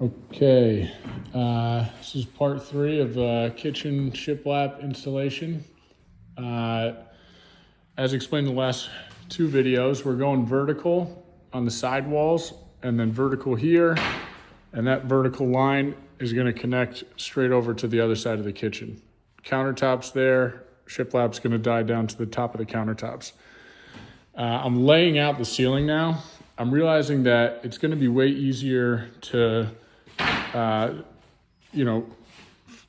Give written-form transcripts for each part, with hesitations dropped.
Okay, this is part 3 of kitchen shiplap installation. As explained in the last 2 videos, we're going vertical on the side walls and then vertical here, and that vertical line is going to connect straight over to the other side of the kitchen. Countertops there, shiplap's going to die down to the top of the countertops. I'm laying out the ceiling now. I'm realizing that it's going to be way easier to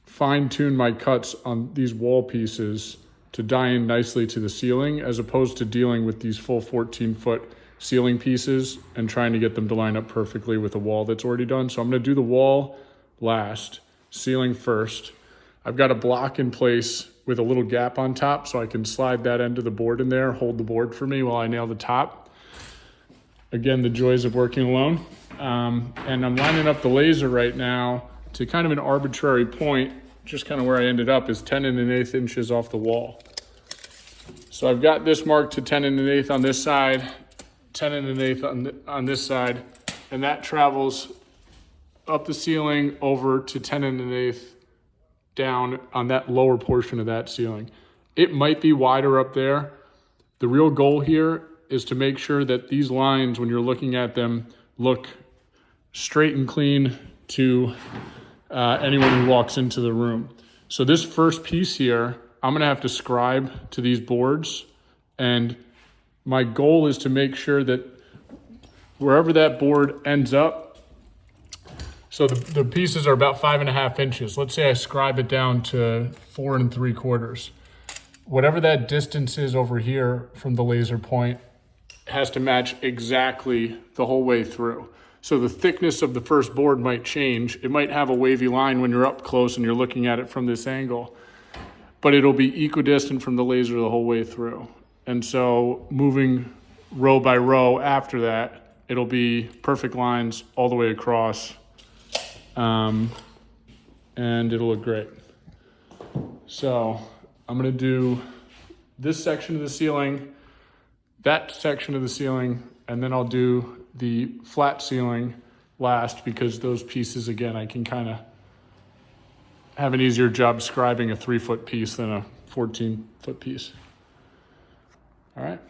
fine tune my cuts on these wall pieces to die in nicely to the ceiling, as opposed to dealing with these full 14-foot ceiling pieces and trying to get them to line up perfectly with a wall that's already done. So I'm going to do the wall last, ceiling first. I've got a block in place with a little gap on top, so I can slide that end of the board in there, hold the board for me while I nail the top. Again, the joys of working alone. And I'm lining up the laser right now to kind of an arbitrary point, just kind of where I ended up is 10 1/8 inches off the wall. So I've got this marked to 10 1/8 on this side, 10 1/8 on this side, and that travels up the ceiling over to 10 1/8 down on that lower portion of that ceiling. It might be wider up there. The real goal here is to make sure that these lines, when you're looking at them, look straight and clean to anyone who walks into the room. So this first piece here, I'm gonna have to scribe to these boards, and my goal is to make sure that wherever that board ends up, so the pieces are about 5.5 inches. Let's say I scribe it down to 4 3/4. Whatever that distance is over here from the laser point has to match exactly the whole way through. So the thickness of the first board might change. It might have a wavy line when you're up close and you're looking at it from this angle, but it'll be equidistant from the laser the whole way through. And so moving row by row after that, it'll be perfect lines all the way across, and it'll look great. So I'm gonna do this section of the ceiling, that section of the ceiling, and then I'll do the flat ceiling last, because those pieces, again, I can kind of have an easier job scribing a 3-foot piece than a 14-foot piece. All right.